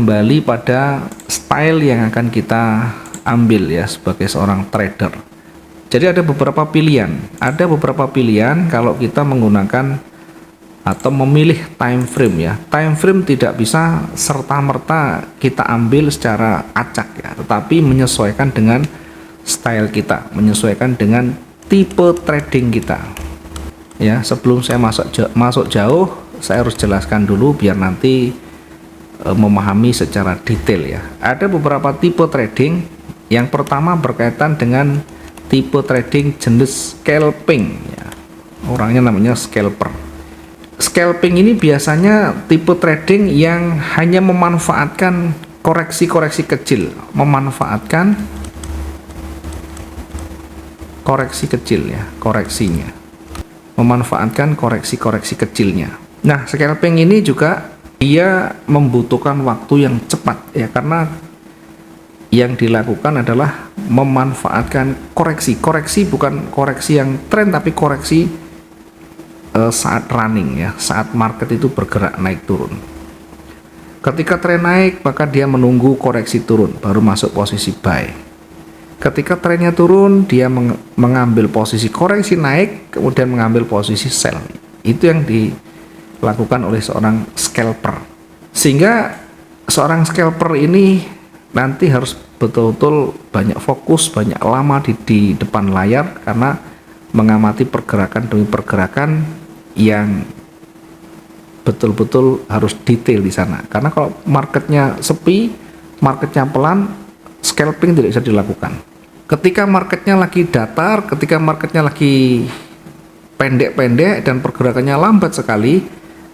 kembali pada style yang akan kita ambil ya sebagai seorang trader. Jadi ada beberapa pilihan. Ada beberapa pilihan kalau kita menggunakan atau memilih time frame ya. Time frame tidak bisa serta-merta kita ambil secara acak ya, tetapi menyesuaikan dengan style kita, menyesuaikan dengan tipe trading kita. Ya, sebelum saya masuk jauh, saya harus jelaskan dulu biar nanti memahami secara detail ya. Ada beberapa tipe trading. Yang pertama berkaitan dengan tipe trading jenis scalping ya. Orangnya namanya scalper. Scalping ini biasanya tipe trading yang hanya memanfaatkan koreksi-koreksi kecil, memanfaatkan koreksi kecil ya, koreksinya, memanfaatkan koreksi-koreksi kecilnya. Nah, scalping ini juga dia membutuhkan waktu yang cepat ya, karena yang dilakukan adalah memanfaatkan koreksi bukan koreksi yang tren, tapi koreksi saat running ya, saat market itu bergerak naik turun. Ketika tren naik, maka dia menunggu koreksi turun baru masuk posisi buy. Ketika trennya turun, dia mengambil posisi koreksi naik, kemudian mengambil posisi sell. Itu yang dilakukan oleh seorang scalper. Sehingga seorang scalper ini nanti harus betul-betul banyak fokus, banyak lama di depan layar, karena mengamati pergerakan demi pergerakan yang betul-betul harus detail di sana. Karena kalau marketnya sepi, marketnya pelan, scalping tidak bisa dilakukan. Ketika marketnya lagi datar, ketika marketnya lagi pendek-pendek dan pergerakannya lambat sekali,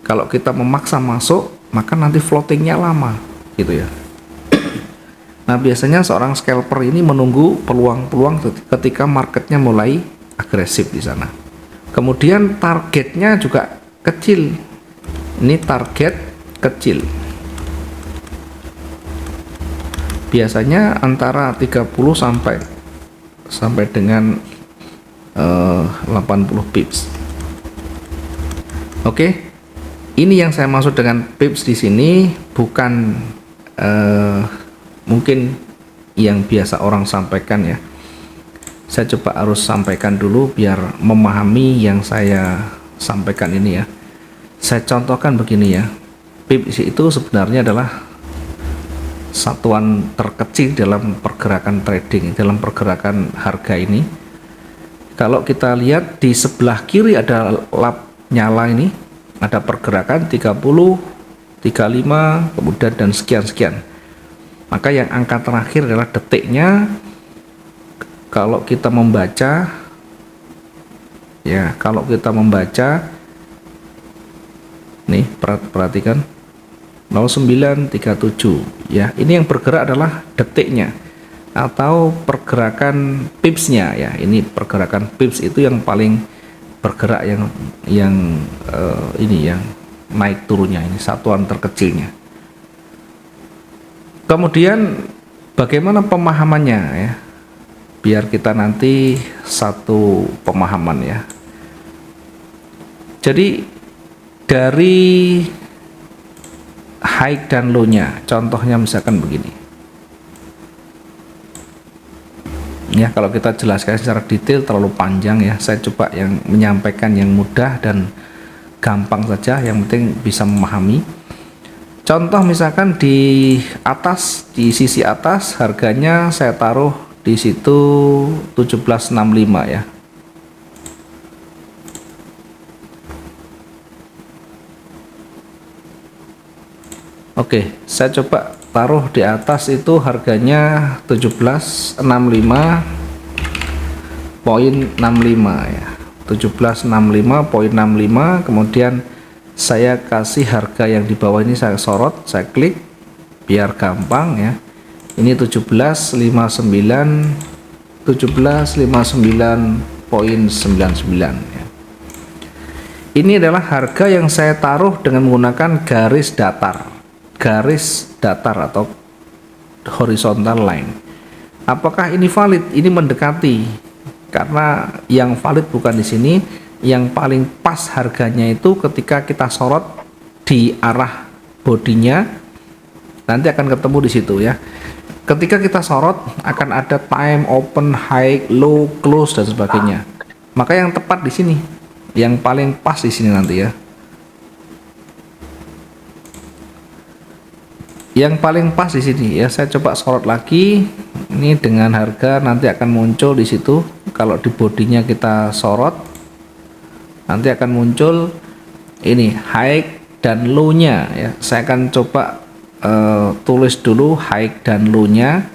kalau kita memaksa masuk, maka nanti floatingnya lama gitu ya. Nah, biasanya seorang scalper ini menunggu peluang-peluang ketika marketnya mulai agresif di sana. Kemudian targetnya juga kecil. Ini target kecil. Biasanya antara 30 sampai dengan 80 pips. Oke. Ini yang saya maksud dengan pips di sini, bukan mungkin yang biasa orang sampaikan ya. Saya coba harus sampaikan dulu biar memahami yang saya sampaikan ini ya. Saya contohkan begini ya. Pips itu sebenarnya adalah satuan terkecil dalam pergerakan trading, dalam pergerakan harga ini. Kalau kita lihat di sebelah kiri ada lap nyala ini, ada pergerakan 30, 35, kemudian dan sekian-sekian. Maka yang angka terakhir adalah detiknya. Kalau kita membaca ya, kalau kita membaca nih, perhatikan 0937 ya, ini yang bergerak adalah detiknya atau pergerakan pipsnya ya. Ini pergerakan pips itu yang paling bergerak, yang ini yang naik turunnya, ini satuan terkecilnya. Kemudian bagaimana pemahamannya ya, biar kita nanti satu pemahaman ya. Jadi dari high dan low-nya, contohnya misalkan begini ya. Kalau kita jelaskan secara detail terlalu panjang ya, saya coba yang menyampaikan yang mudah dan gampang saja, yang penting bisa memahami. Contoh misalkan di atas, di sisi atas harganya saya taruh di situ 1765 ya. Oke, saya coba taruh di atas itu harganya 1765.65 ya. 1765.65, kemudian saya kasih harga yang di bawah ini, saya sorot, saya klik biar gampang ya. Ini 1759.99 ya. Ini adalah harga yang saya taruh dengan menggunakan garis datar atau horizontal line. Apakah ini valid? Ini mendekati, karena yang valid bukan di sini. Yang paling pas harganya itu ketika kita sorot di arah bodinya Nanti akan ketemu di situ ya. Ketika kita sorot akan ada time, open, high, low, close dan sebagainya. Maka yang tepat di sini, yang paling pas di sini nanti ya. Yang paling pas di sini ya, saya coba sorot lagi. Ini dengan harga nanti akan muncul di situ. Kalau di bodinya kita sorot, nanti akan muncul ini high dan low-nya ya. Saya akan coba tulis dulu high dan low-nya.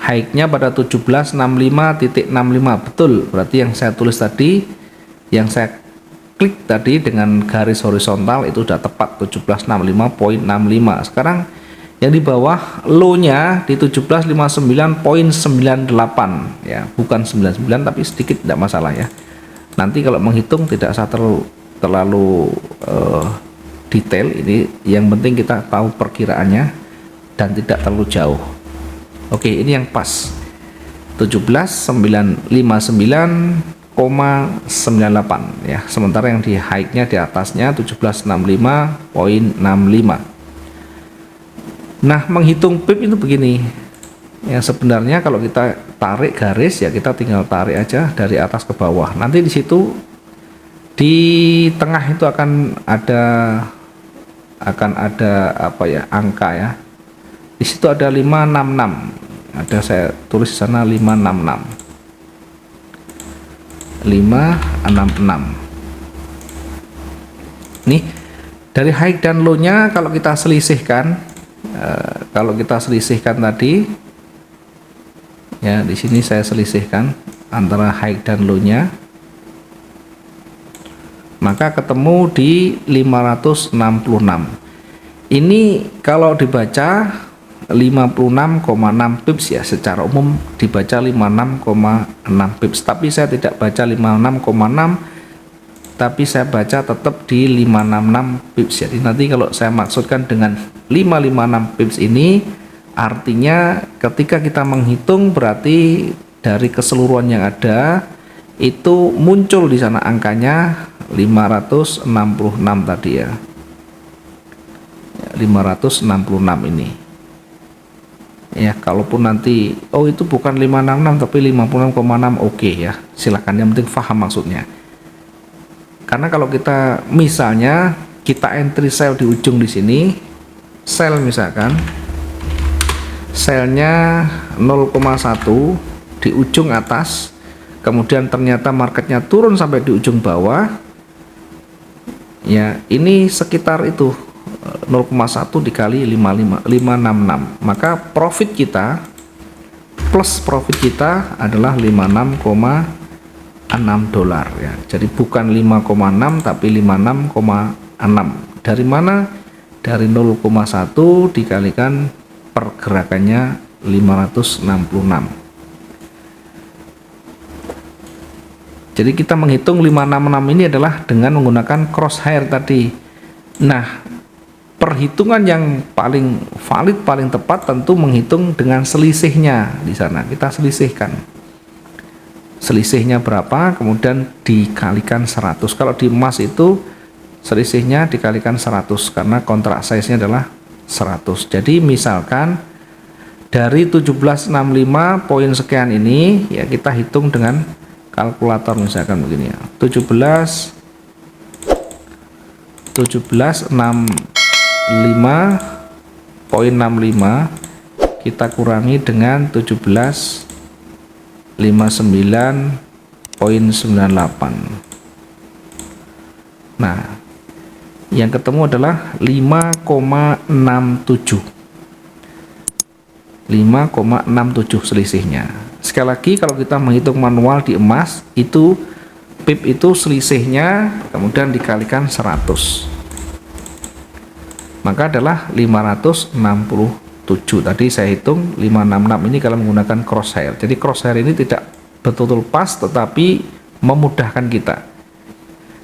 High-nya pada 1765.65, betul. Berarti yang saya tulis tadi, yang saya klik tadi dengan garis horizontal itu sudah tepat 1765.65. Sekarang yang di bawah low-nya di 1759.98 ya, bukan 99 tapi sedikit tidak masalah ya. Nanti kalau menghitung tidak usah terlalu detail, ini yang penting kita tahu perkiraannya dan tidak terlalu jauh. Oke, ini yang pas 17.959,98 ya, sementara yang di high-nya di atasnya 1765.65. Nah, menghitung pip itu begini ya, sebenarnya kalau kita tarik garis ya, kita tinggal tarik aja dari atas ke bawah. Nanti di situ di tengah itu akan ada apa ya, angka ya. Di situ ada 566. Ada, saya tulis di sana 566. 566. Nih, dari high dan low-nya kalau kita selisihkan, tadi ya, di sini saya selisihkan antara high dan low-nya, maka ketemu di 566. Ini kalau dibaca 56,6 pips ya, secara umum dibaca 56,6 pips, tapi saya tidak baca 56,6, tapi saya baca tetap di 566 pips. Jadi nanti kalau saya maksudkan dengan 556 pips ini, artinya ketika kita menghitung berarti dari keseluruhan yang ada itu muncul di sana angkanya 566 tadi ya. 566 ini ya. Kalaupun nanti itu bukan 566 tapi 56,6, oke ya, silakan, yang penting paham maksudnya. Karena kalau kita misalnya kita entry sell di ujung di sini, sell misalkan selnya 0,1 di ujung atas, kemudian ternyata marketnya turun sampai di ujung bawah ya, ini sekitar itu 0,1 dikali 566, maka profit kita plus profit kita adalah 56,6 dolar ya. Jadi bukan 5,6 tapi 56,6. Dari mana? Dari 0,1 dikalikan pergerakannya 566. Jadi kita menghitung 566 ini adalah dengan menggunakan crosshair tadi. Nah, perhitungan yang paling valid, paling tepat tentu menghitung dengan selisihnya. Di sana kita selisihkan selisihnya berapa, kemudian dikalikan 100. Kalau di emas itu selisihnya dikalikan 100 karena kontrak size-nya adalah 100. Jadi misalkan dari 1765 poin sekian ini ya, kita hitung dengan kalkulator misalkan begini ya, 1765.65 kita kurangi dengan 1759.98. Nah, yang ketemu adalah 5,67 selisihnya. Sekali lagi, kalau kita menghitung manual di emas itu pip itu selisihnya kemudian dikalikan 100, maka adalah 567. Tadi saya hitung 566 ini kalau menggunakan crosshair. Jadi crosshair ini tidak betul-betul pas tetapi memudahkan kita.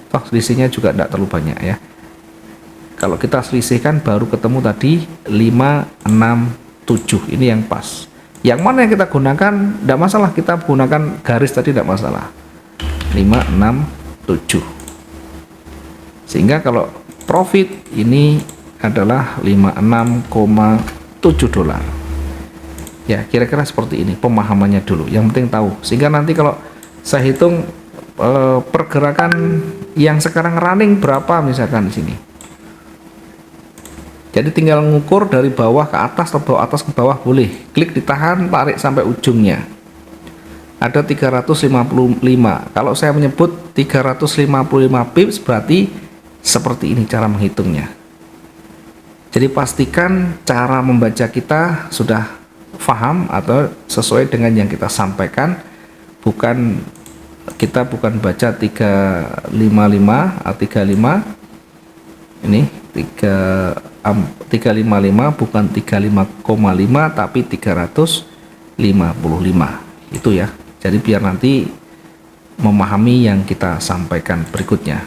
Toh selisihnya juga tidak terlalu banyak ya. Kalau kita selisihkan baru ketemu tadi 567, ini yang pas. Yang mana yang kita gunakan tidak masalah, kita gunakan garis tadi tidak masalah, 567. Sehingga kalau profit ini adalah 56,7 dolar. Ya, kira-kira seperti ini pemahamannya dulu. Yang penting tahu. Sehingga nanti kalau saya hitung pergerakan yang sekarang running berapa misalkan di sini. Jadi tinggal ngukur dari bawah ke atas atau bawah atas ke bawah boleh. Klik ditahan, tarik sampai ujungnya. Ada 355. Kalau saya menyebut 355 pips berarti seperti ini cara menghitungnya. Jadi pastikan cara membaca kita sudah paham atau sesuai dengan yang kita sampaikan. Kita bukan baca 355 atau 35. Ini 355 bukan 35,5 tapi 355 itu ya. Jadi biar nanti memahami yang kita sampaikan berikutnya.